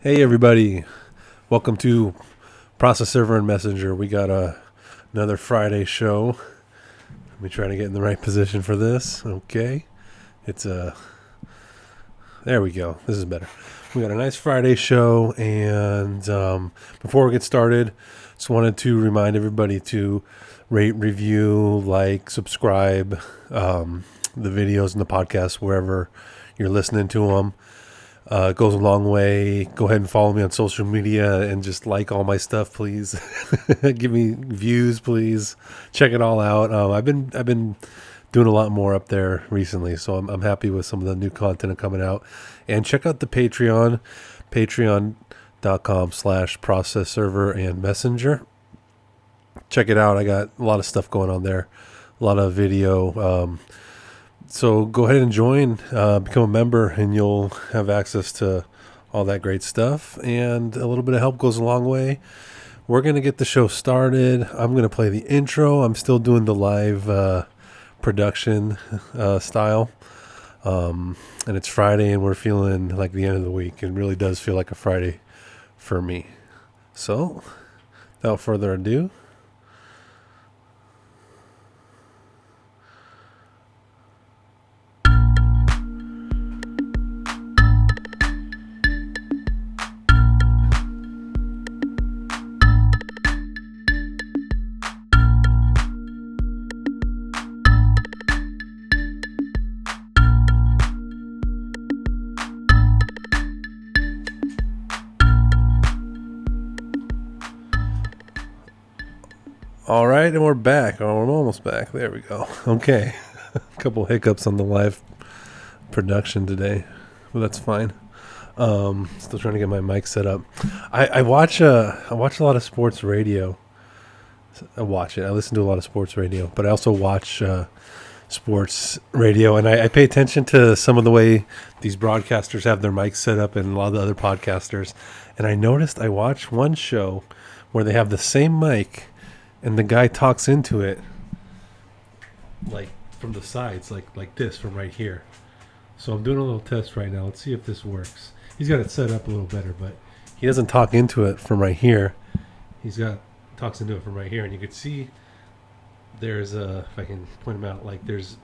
Hey everybody, welcome to Process Server and Messenger. We got another Friday show. Let me try to get in the right position for this. Okay, there we go. This is better. We got a nice Friday show, and before we get started, just wanted to remind everybody to rate, review, like, subscribe the videos and the podcasts wherever you're listening to them. It goes a long way. Go ahead and follow me on social media and just like all my stuff, please. Give me views, please. Check it all out. I've been doing a lot more up there recently, so I'm happy with some of the new content coming out. And check out the Patreon, patreon.com/process server and messenger. Check it out. I got a lot of stuff going on there, a lot of video. So go ahead and join, become a member, and you'll have access to all that great stuff. And a little bit of help goes a long way. We're going to get the show started. I'm going to play the intro. I'm still doing the live production style. And it's Friday, and we're feeling like the end of the week. It really does feel like a Friday for me. So, without further ado, all right, and we're back. Oh, we're almost back. There we go. Okay. A couple hiccups on the live production today, but that's fine. Still trying to get my mic set up. I watch a lot of sports radio. I listen to a lot of sports radio, but I also watch sports radio, and I pay attention to some of the way these broadcasters have their mics set up and a lot of the other podcasters. And I noticed I watched one show where they have the same mic and the guy talks into it like from the sides, like this from right here. So I'm doing a little test right now. Let's see if this works. He's got it set up a little better, but he doesn't talk into it from right here. Talks into it from right here, and you can see there's if I can point him out, like there's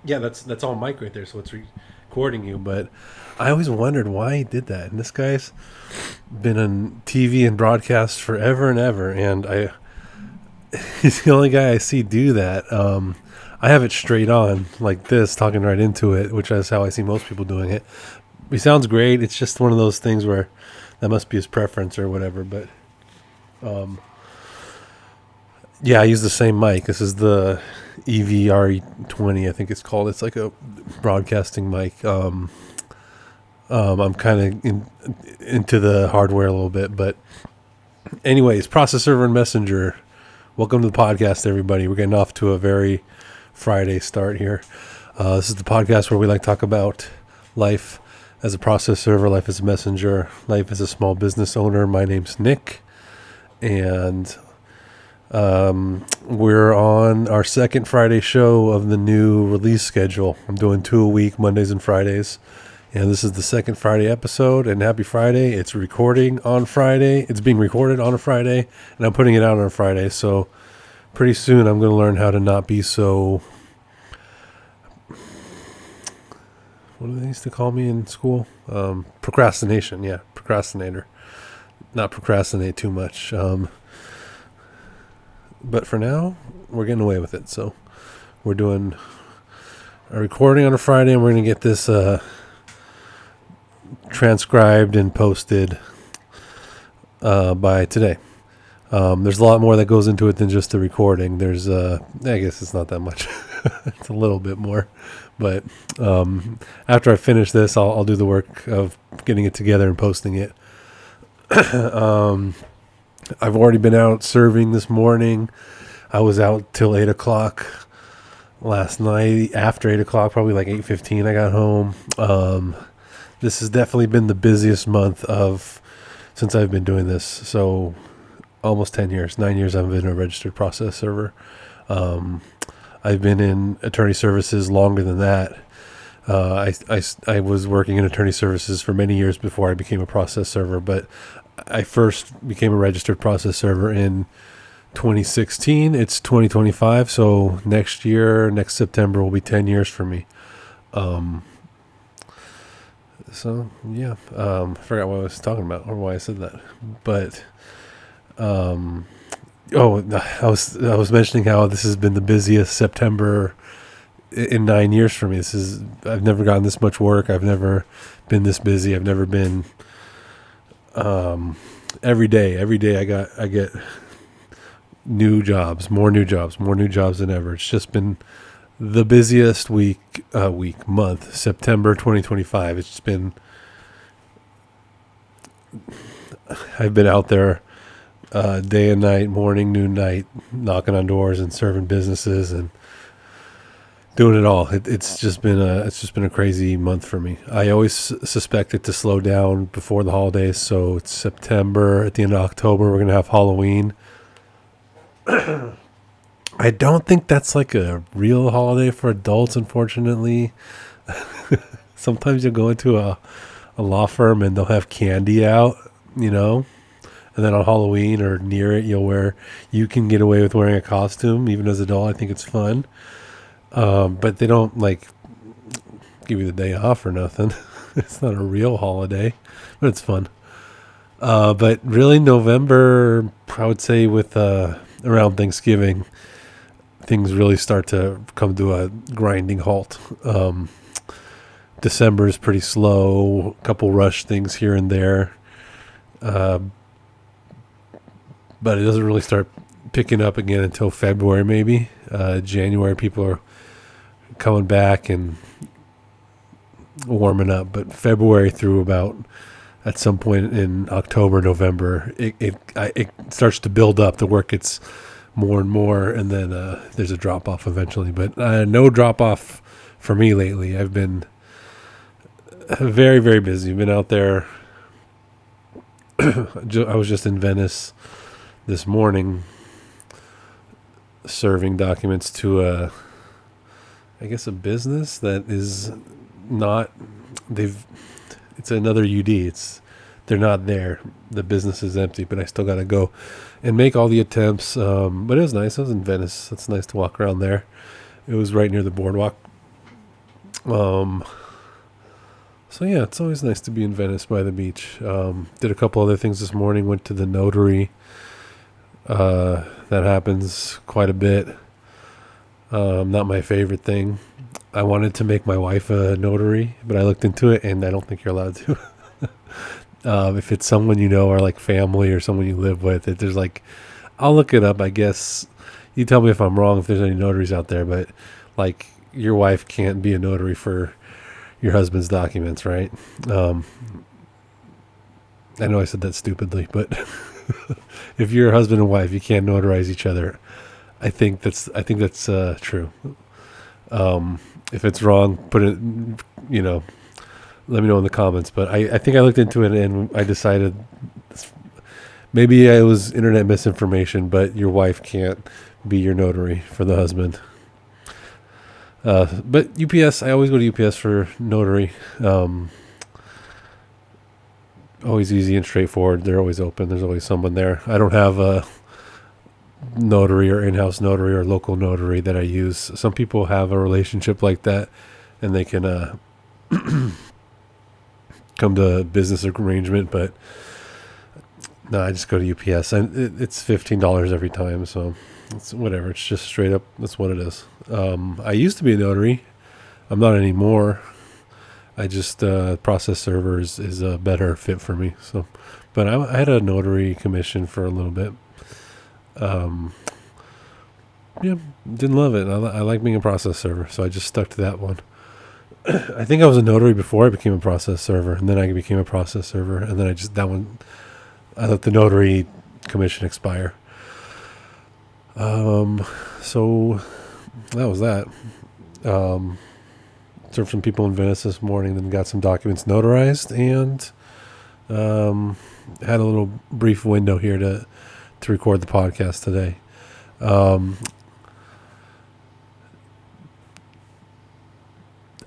yeah, that's all mic right there, so it's recording you. But I always wondered why he did that, and this guy's been on TV and broadcast forever and ever, and he's the only guy I see do that. I have it straight on like this, talking right into it, which is how I see most people doing it. He sounds great. It's just one of those things where that must be his preference or whatever. But yeah, I use the same mic. This is the EVR20, I think it's called. It's like a broadcasting mic. I'm kind of into the hardware a little bit, but anyways, Process Server and Messenger. Welcome to the podcast, everybody. We're getting off to a very Friday start here. This is the podcast where we like to talk about life as a process server, life as a messenger, life as a small business owner. My name's Nick, and we're on our second Friday show of the new release schedule. I'm doing 2 a week, Mondays and Fridays. And this is the second Friday episode, and happy Friday. It's recording on Friday. It's being recorded on a Friday, and I'm putting it out on a Friday. So pretty soon I'm going to learn how to not be so, what do they used to call me in school? Procrastination. Yeah, procrastinator. Not procrastinate too much. But for now, we're getting away with it. So we're doing a recording on a Friday, and we're going to get this transcribed and posted by today. There's a lot more that goes into it than just the recording. There's I guess it's not that much. It's a little bit more, but after I finish this, I'll do the work of getting it together and posting it. I've already been out serving this morning. I was out till 8 o'clock last night. After 8 o'clock, probably like 8:15, I got home. This has definitely been the busiest month since I've been doing this. So almost 10 years, 9 years I've been a registered process server. I've been in attorney services longer than that. I was working in attorney services for many years before I became a process server, but I first became a registered process server in 2016. It's 2025, so next September will be 10 years for me. So yeah, I forgot what I was talking about or why I said that, but I was mentioning how this has been the busiest September in 9 years for me. I've never gotten this much work. I've never been this busy. I've never been every day. Every day I get new jobs, more new jobs than ever. It's just been the busiest month, September 2025. It's just been, I've been out there day and night, morning, noon, night, knocking on doors and serving businesses and doing it all. It's just been a crazy month for me. I always suspect it to slow down before the holidays. So it's September. At the end of October, we're gonna have Halloween. I don't think that's like a real holiday for adults, unfortunately. Sometimes you'll go into a law firm and they'll have candy out, and then on Halloween or near it, you can get away with wearing a costume. Even as an adult, I think it's fun. But they don't like give you the day off or nothing. It's not a real holiday, but it's fun. But really November, I would say with around Thanksgiving, things really start to come to a grinding halt. December is pretty slow, a couple rush things here and there. But it doesn't really start picking up again until February, maybe. January, people are coming back and warming up. But February through about at some point in October, November, it starts to build up. The work gets more and more, and then there's a drop off eventually. But no drop off for me lately. I've been very, very busy. I've been out there. I was just in Venice this morning serving documents to I guess a business that is not, it's another UD. They're not there. The business is empty, but I still got to go and make all the attempts. But it was nice. I was in Venice. It's nice to walk around there. It was right near the boardwalk. So yeah, it's always nice to be in Venice by the beach. Did a couple other things this morning. Went to the notary. That happens quite a bit. Not my favorite thing. I wanted to make my wife a notary, but I looked into it and I don't think you're allowed to. If it's someone or like family or someone you live with, there's like, I'll look it up. I guess you tell me if I'm wrong, if there's any notaries out there, but like your wife can't be a notary for your husband's documents, right? I know I said that stupidly, but if you're a husband and wife, you can't notarize each other. I think that's true. If it's wrong, put it, let me know in the comments. But I think I looked into it and I decided maybe it was internet misinformation, but your wife can't be your notary for the husband. But UPS, I always go to UPS for notary. Always easy and straightforward. They're always open. There's always someone there. I don't have a notary or in-house notary or local notary that I use. Some people have a relationship like that and they can come to a business arrangement, but no, I just go to UPS. And it's $15 every time, so it's whatever. It's just straight up, that's what it is. I used to be a notary. I'm not anymore. I just process servers is a better fit for me. So, but I had a notary commission for a little bit. Yeah, didn't love it. I like being a process server, so I just stuck to that one. I think I was a notary before I became a process server, and then I became a process server, and then I let the notary commission expire. So that was that. Served some people in Venice this morning, then got some documents notarized, and had a little brief window here to record the podcast today.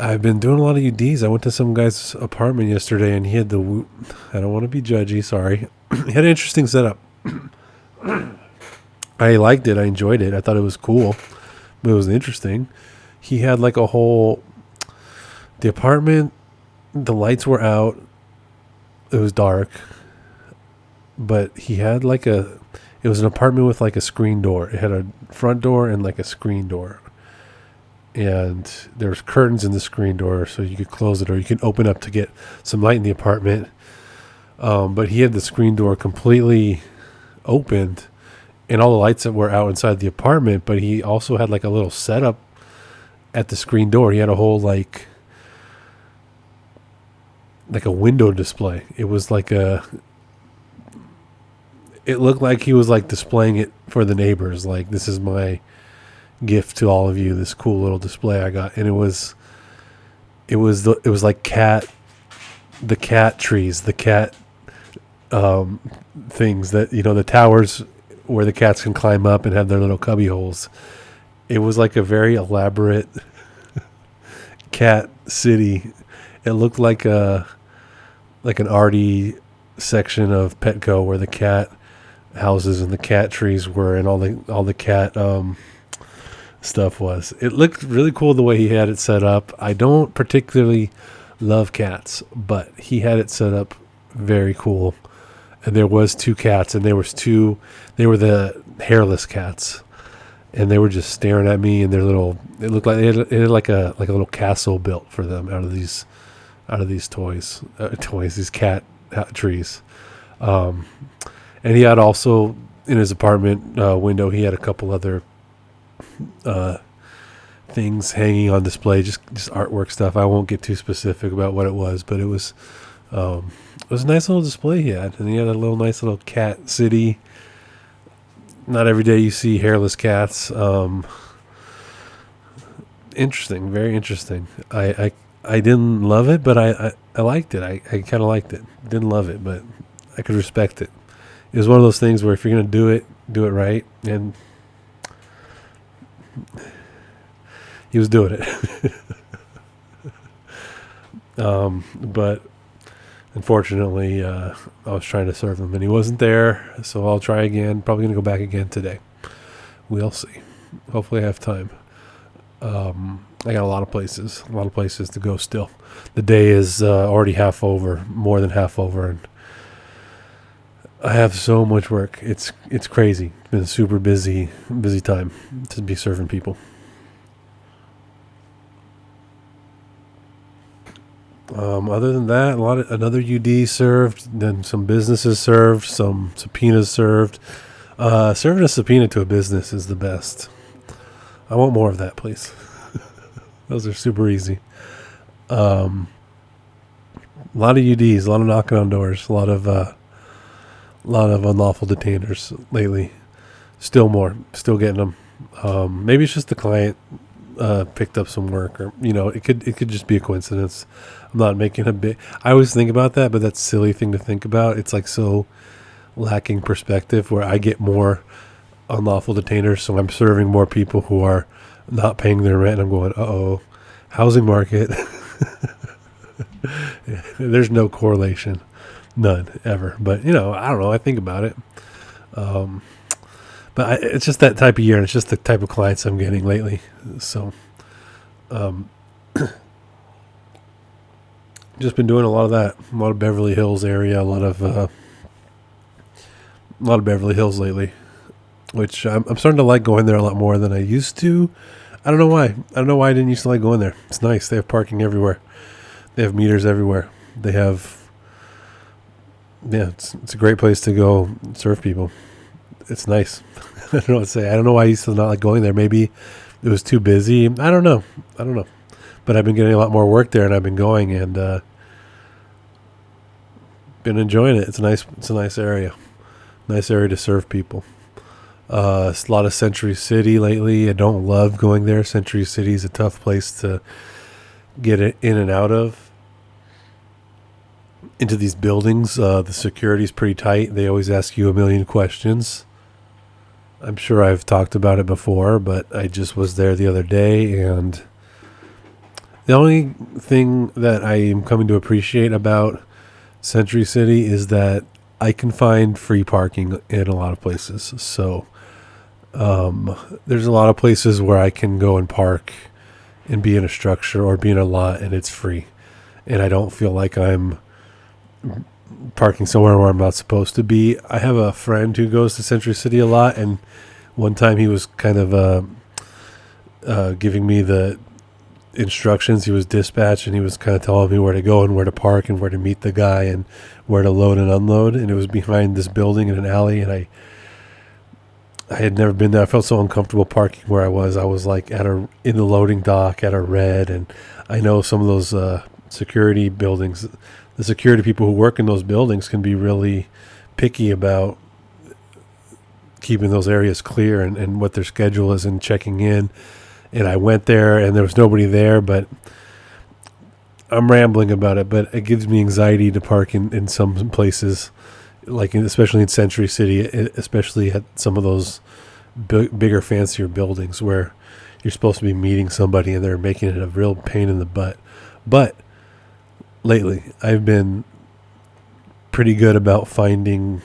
I've been doing a lot of UDs. I went to some guy's apartment yesterday, and he had I don't want to be judgy, sorry. He had an interesting setup. I liked it. I enjoyed it. I thought it was cool. But it was interesting. He had like a whole... The apartment, the lights were out. It was dark. But he had like a... It was an apartment with like a screen door. It had a front door and like a screen door. And there was curtains in the screen door, so you could close it or you could open up to get some light in the apartment. But he had the screen door completely opened and all the lights that were out inside the apartment, but he also had like a little setup at the screen door. He had a whole like a window display. It was like it looked like he was like displaying it for the neighbors. Like, this is my gift to all of you, this cool little display I got. And it was like the cat trees, the cat things that, the towers where the cats can climb up and have their little cubby holes. It was like a very elaborate cat city. It looked like an arty section of Petco where the cat houses and the cat trees were and all the cat stuff was. It looked really cool the way he had it set up. I don't particularly love cats, but he had it set up very cool. And there was 2 cats, and they were the hairless cats, and they were just staring at me. And their little, it looked like they had like a little castle built for them out of these toys, these cat trees. And he had also in his apartment window, he had a couple other things hanging on display, just artwork stuff. I won't get too specific about what it was, but it was a nice little display he had, and he had a nice little cat city. Not every day you see hairless cats. Interesting, very interesting. I didn't love it, but I liked it. I kind of liked it. Didn't love it, but I could respect it. It was one of those things where if you're gonna do it right, and he was doing it. But unfortunately, I was trying to serve him and he wasn't there, so I'll try again. Probably going to go back again today. We'll see. Hopefully I have time. I got a lot of places to go still. The day is already half over, more than half over, and I have so much work. It's crazy. It's been a super busy time to be serving people. Other than that, another UD served, then some businesses served, some subpoenas served. Serving a subpoena to a business is the best. I want more of that, please. Those are super easy. A lot of UDs, a lot of knocking on doors, a lot of unlawful detainers lately. Still getting them. Maybe it's just the client picked up some work, or it could just be a coincidence. I'm not making a big... I always think about that, but that's a silly thing to think about. It's like so lacking perspective, where I get more unlawful detainers, so I'm serving more people who are not paying their rent. I'm going, uh-oh, housing market. There's no correlation, none ever. But I don't know. I think about it. But it's just that type of year, and it's just the type of clients I'm getting lately. So, just been doing a lot of that. A lot of Beverly Hills area. A lot of Beverly Hills lately, which I'm starting to like going there a lot more than I used to. I don't know why. I didn't used to like going there. It's nice. They have parking everywhere. They have meters everywhere. They have, it's a great place to go serve people. It's nice. I don't know what to say. I don't know why I used to not like going there. Maybe it was too busy. I don't know. But I've been getting a lot more work there, and I've been going and been enjoying it. It's a nice area. Nice area to serve people. A lot of Century City lately. I don't love going there. Century City is a tough place to get it in and out of. Into these buildings. The security's pretty tight. They always ask you a million questions. I'm sure I've talked about it before, but I just was there the other day, and The only thing that I am coming to appreciate about Century City is that I can find free parking in a lot of places. So there's a lot of places where I can go and park and be in a structure or be in a lot and it's free. And I don't feel like I'm parking somewhere where I'm not supposed to be. I have a friend who goes to Century City a lot, and one time he was kind of giving me the instructions. He was dispatched, and he was kind of telling me where to go and where to park and where to meet the guy and where to load and unload. And it was behind this building in an alley, and I had never been there. I felt so uncomfortable parking where I was. I was like in the loading dock at a red, and I know some of those security buildings, the security people who work in those buildings can be really picky about keeping those areas clear and what their schedule is and checking in. And I went there and there was nobody there, but I'm rambling about it, but it gives me anxiety to park in some places, like especially in Century City, especially at some of those bigger, fancier buildings where you're supposed to be meeting somebody and they're making it a real pain in the butt. But lately, I've been pretty good about finding.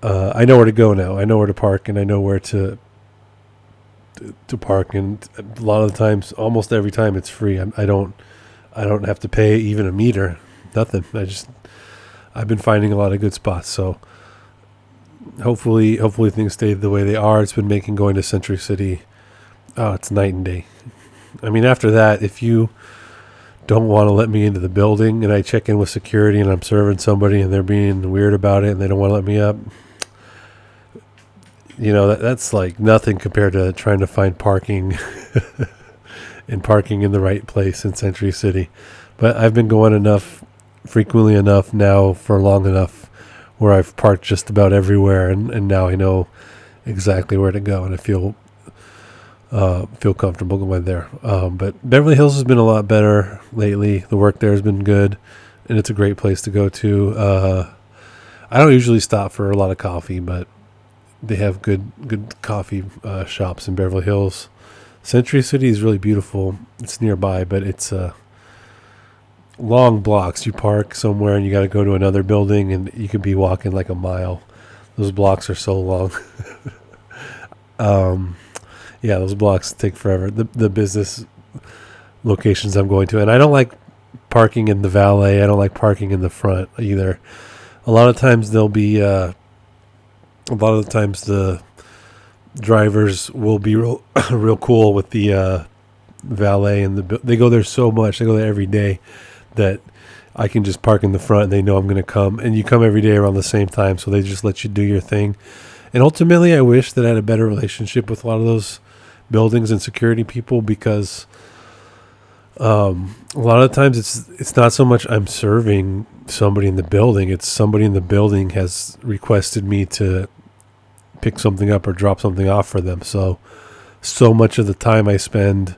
I know where to go now. I know where to park, and I know where to park. And a lot of the times, almost every time, it's free. I don't have to pay even a meter. Nothing. I've been finding a lot of good spots. So hopefully things stay the way they are. It's been making going to Century City. Oh, it's night and day. I mean, after that, if you don't want to let me into the building and I check in with security and I'm serving somebody and they're being weird about it and they don't want to let me up, that's like nothing compared to trying to find parking and parking in the right place in Century City. But I've been going frequently enough now for long enough where I've parked just about everywhere, and now I know exactly where to go, and I feel comfortable going there. But Beverly Hills has been a lot better lately. The work there has been good, and it's a great place to go to. I don't usually stop for a lot of coffee, but they have good coffee shops in Beverly Hills. Century City is really beautiful. It's nearby, but it's long blocks. You park somewhere and you got to go to another building, and you could be walking like a mile. Those blocks are so long. Yeah, those blocks take forever. The business locations I'm going to, and I don't like parking in the valet. I don't like parking in the front either. A lot of times the drivers will be real cool with the valet, and they go there so much. They go there every day that I can just park in the front and they know I'm going to come. And you come every day around the same time, so they just let you do your thing. And ultimately, I wish that I had a better relationship with a lot of those buildings and security people, because a lot of times it's not so much I'm serving somebody in the building, it's somebody in the building has requested me to pick something up or drop something off for them. So much of the time I spend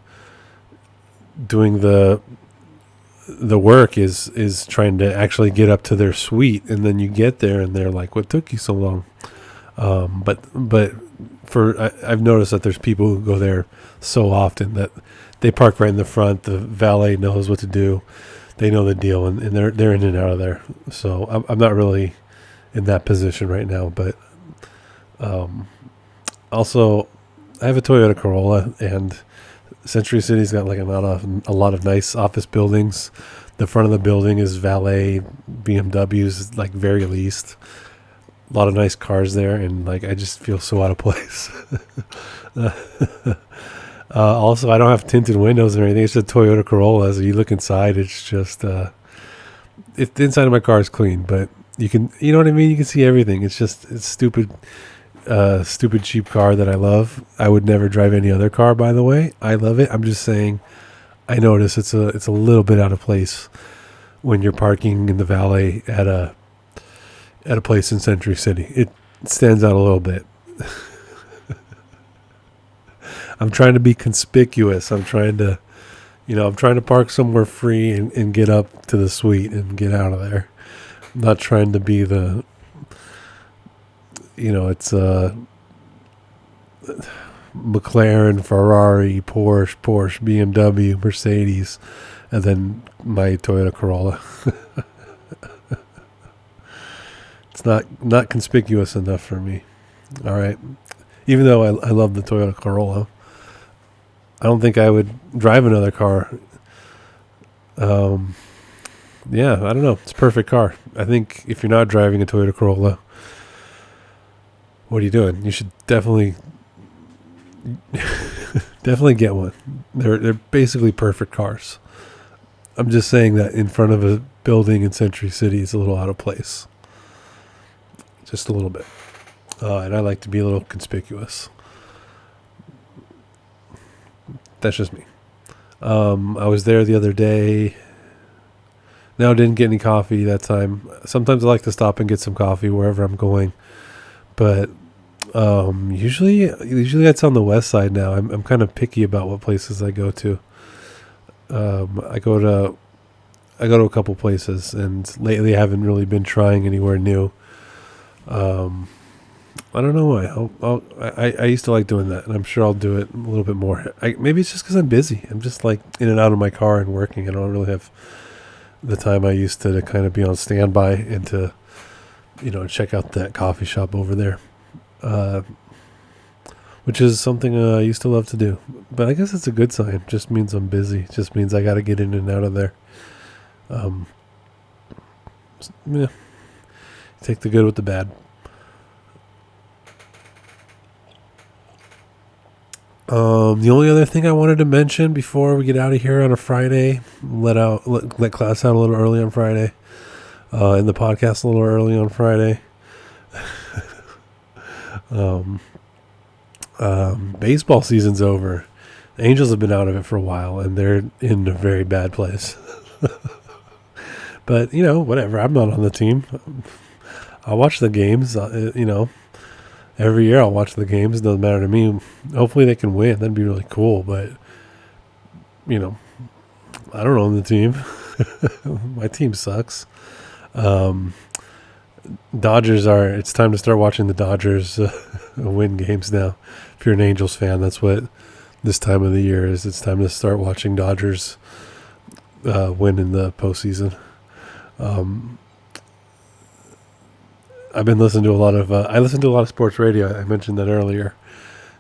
doing the work is trying to actually get up to their suite, and then you get there and they're like, "What took you so long?" But I've noticed that there's people who go there so often that they park right in the front. The valet knows what to do. They know the deal, and they're in and out of there. So I'm not really in that position right now. But also, I have a Toyota Corolla, and Century City's got like a lot of nice office buildings. The front of the building is valet BMWs, like very least. A lot of nice cars there, and like I just feel so out of place. Also, I don't have tinted windows or anything. It's a Toyota Corolla, so you look inside, it's just the inside of my car is clean, but you know what I mean? You can see everything. It's stupid cheap car that I love. I would never drive any other car, by the way. I love it. I'm just saying, I notice it's a little bit out of place when you're parking in the valet at a place in Century City. It stands out a little bit. I'm trying to be conspicuous. I'm trying to park somewhere free and get up to the suite and get out of there. I'm not trying to be McLaren, Ferrari, Porsche, BMW, Mercedes, and then my Toyota Corolla. It's not conspicuous enough for me. All right. Even though I love the Toyota Corolla, I don't think I would drive another car. Yeah, I don't know. It's a perfect car. I think if you're not driving a Toyota Corolla, what are you doing? You should definitely get one. They're basically perfect cars. I'm just saying that in front of a building in Century City is a little out of place. Just a little bit. And I like to be a little conspicuous. That's just me. I was there the other day. No, didn't get any coffee that time. Sometimes I like to stop and get some coffee wherever I'm going. But usually that's on the west side now. I'm kind of picky about what places I go to. I go to a couple places, and lately I haven't really been trying anywhere new. I don't know why. I used to like doing that, and I'm sure I'll do it a little bit more. Maybe it's just because I'm busy. I'm just like in and out of my car and working. I don't really have the time I used to kind of be on standby and to, check out that coffee shop over there, which is something I used to love to do. But I guess it's a good sign. Just means I'm busy. Just means I got to get in and out of there. Yeah. Take the good with the bad. The only other thing I wanted to mention before we get out of here on a Friday, let class out a little early on Friday, and the podcast a little early on Friday. Baseball season's over. The Angels have been out of it for a while, and they're in a very bad place. But whatever. I'm not on the team. I'll watch the games. Every year I'll watch the games. It doesn't matter to me. Hopefully they can win. That'd be really cool. But, I don't own the team. My team sucks. It's time to start watching the Dodgers win games now. If you're an Angels fan, that's what this time of the year is. It's time to start watching Dodgers win in the postseason. I've been listening to a lot of sports radio. I mentioned that earlier,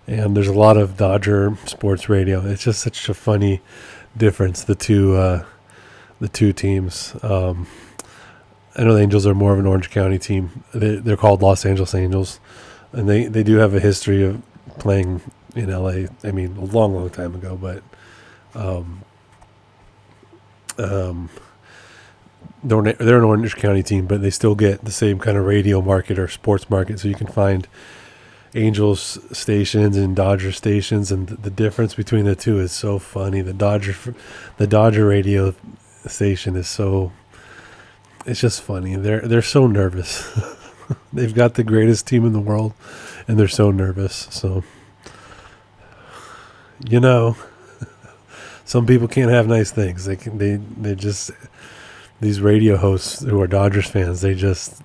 and there's a lot of Dodger sports radio. It's just such a funny difference, the two teams. I know the Angels are more of an Orange County team. They're called Los Angeles Angels, and they do have a history of playing in LA. I mean, a long time ago, but they're an Orange County team, but they still get the same kind of radio market or sports market. So you can find Angels stations and Dodger stations, and the difference between the two is so funny. The Dodger radio station is it's just funny. They're so nervous. They've got the greatest team in the world, and they're so nervous. So some people can't have nice things. They just. These radio hosts who are Dodgers fans, they just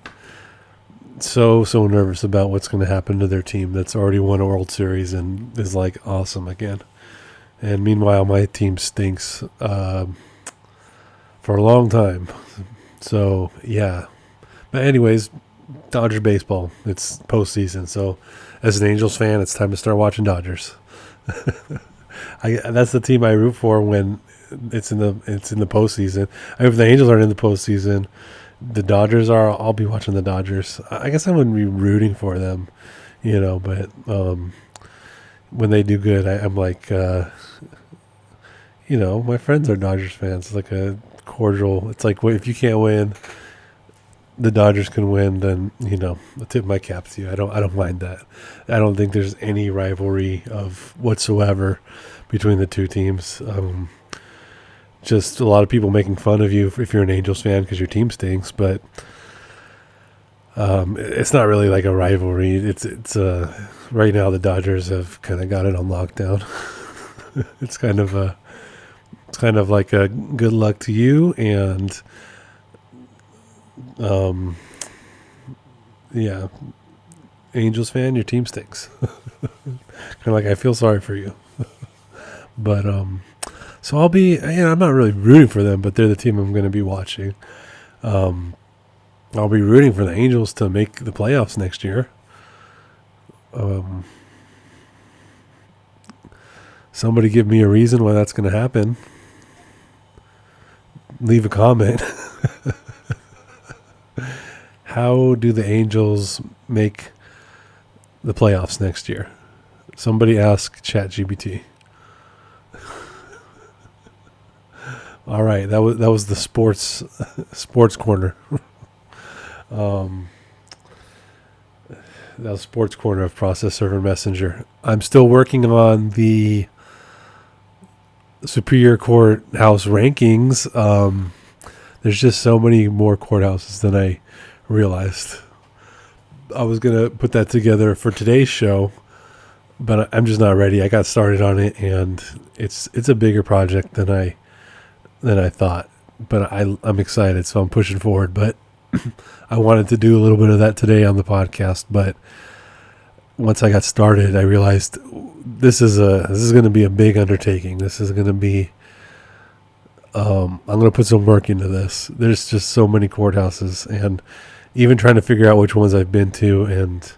so nervous about what's going to happen to their team that's already won a World Series and is like awesome again. And meanwhile, my team stinks for a long time. So, yeah. But anyways, Dodgers baseball, it's postseason. So as an Angels fan, it's time to start watching Dodgers. That's the team I root for when it's in the postseason. If the Angels aren't in the postseason, the Dodgers are. I'll be watching the Dodgers. I guess I wouldn't be rooting for them, But when they do good, I'm like, my friends are Dodgers fans. It's like a cordial. It's like if you can't win, the Dodgers can win. Then I tip my cap to you. I don't mind that. I don't think there's any rivalry of whatsoever between the two teams. Just a lot of people making fun of you if you're an Angels fan because your team stinks, but it's not really like a rivalry. It's right now the Dodgers have kind of got it on lockdown. It's kind of like a good luck to you, and yeah, Angels fan, your team stinks. Kind of like, I feel sorry for you. But, so I'll be, I'm not really rooting for them, but they're the team I'm going to be watching. I'll be rooting for the Angels to make the playoffs next year. Somebody give me a reason why that's going to happen. Leave a comment. How do the Angels make the playoffs next year? Somebody ask ChatGPT. All right, that was the sports corner. That was sports corner of Process Server Messenger. I'm still working on the Superior Courthouse rankings. There's just so many more courthouses than I realized. I was gonna put that together for today's show, but I'm just not ready. I got started on it, and it's a bigger project than I thought. But I'm excited, so I'm pushing forward. But I wanted to do a little bit of that today on the podcast. But once I got started, I realized this is going to be a big undertaking. This is going to be. I'm going to put some work into this. There's just so many courthouses, and even trying to figure out which ones I've been to. And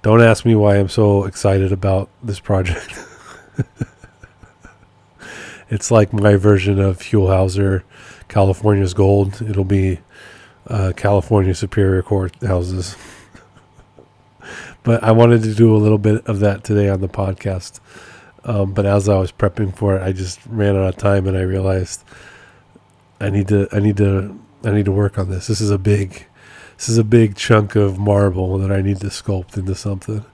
don't ask me why I'm so excited about this project. It's like my version of Huelhauser, California's Gold. It'll be California Superior Courthouses. But I wanted to do a little bit of that today on the podcast. But as I was prepping for it, I just ran out of time, and I realized I need to work on this. This is a big chunk of marble that I need to sculpt into something.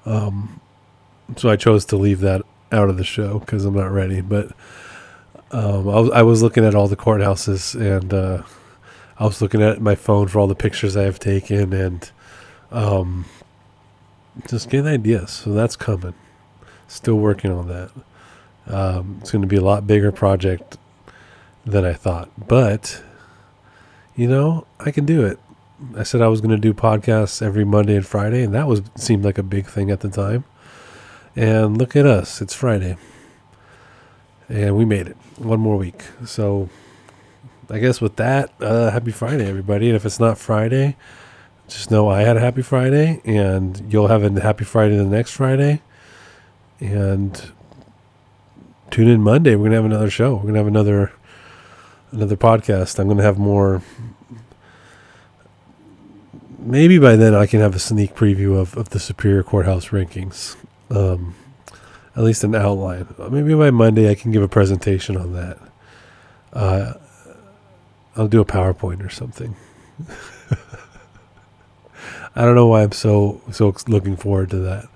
So I chose to leave that out of the show because I'm not ready. But I was looking at all the courthouses, and I was looking at my phone for all the pictures I have taken, and just getting ideas. So that's coming. Still working on that. It's going to be a lot bigger project than I thought, but I can do it. I said I was going to do podcasts every Monday and Friday, and that seemed like a big thing at the time. And look at us, it's Friday, and we made it. One more week. So I guess with that, happy Friday, everybody. And if it's not Friday, just know I had a happy Friday, and you'll have a happy Friday the next Friday. And tune in Monday. We're going to have another show. We're going to have another podcast. I'm going to have more. Maybe by then I can have a sneak preview of the Superior Courthouse rankings. At least an outline. Maybe by Monday I can give a presentation on that. I'll do a PowerPoint or something. I don't know why I'm so looking forward to that.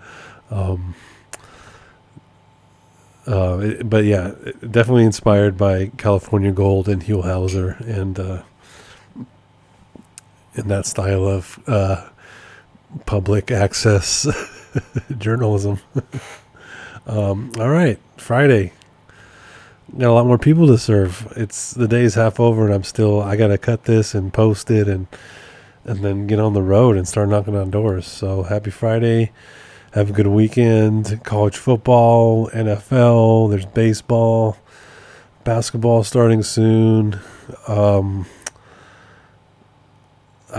But yeah, definitely inspired by California Gold and Huelhauser and that style of public access journalism. All right, Friday. Got a lot more people to serve. It's the day's half over, and I got to cut this and post it and then get on the road and start knocking on doors. So happy Friday. Have a good weekend. College football, NFL, there's baseball, basketball starting soon. I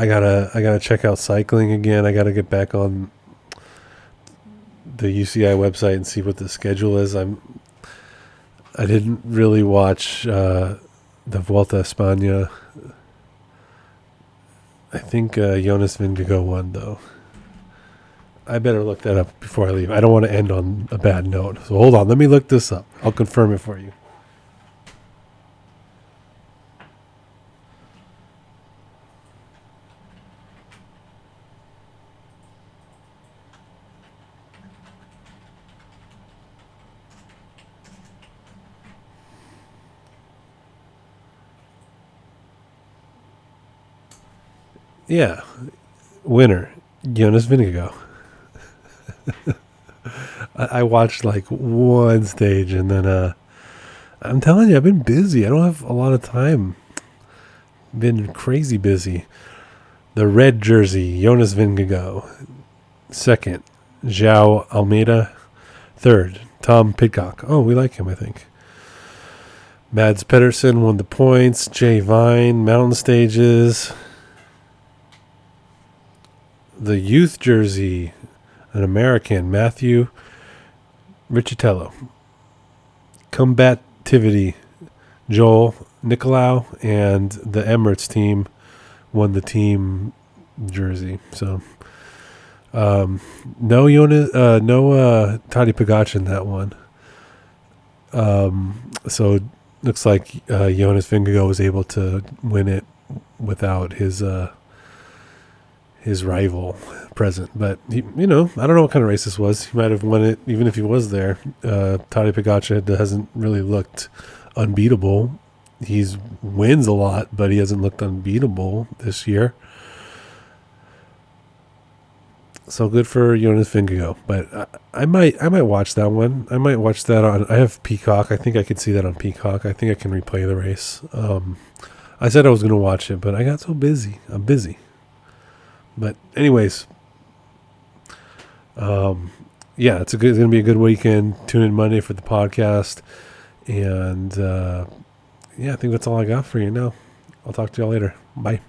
gotta check out cycling again. I gotta get back on the UCI website and see what the schedule is. I didn't really watch the Vuelta a España. I think Jonas Vingegaard won, though. I better look that up before I leave. I don't want to end on a bad note. So hold on. Let me look this up. I'll confirm it for you. Yeah. Winner, Jonas Vingegaard. I watched like one stage, and then I'm telling you, I've been busy. I don't have a lot of time. Been crazy busy. The red jersey, Jonas Vingegaard. Second, João Almeida. Third, Tom Pidcock. Oh, we like him, I think. Mads Pedersen won the points. Jay Vine, mountain stages. The youth jersey, an American, Matthew Riccitello. Combativity, Joel Nicolau, and the Emirates team won the team jersey. So, no Tadej Pogacar in that one. So looks like Jonas Vingegaard was able to win it without his rival present. But I don't know what kind of race this was. He might have won it even if he was there. Tadej Pogacar hasn't really looked unbeatable. He wins a lot, but he hasn't looked unbeatable this year. So good for Jonas Vingegaard. But I might watch that one. I might watch that on. I have Peacock. I think I could see that on Peacock. I think I can replay the race. I said I was going to watch it, but I got so busy. I'm busy. But anyways, it's going to be a good weekend. Tune in Monday for the podcast, and I think that's all I got for you now. I'll talk to y'all later. Bye.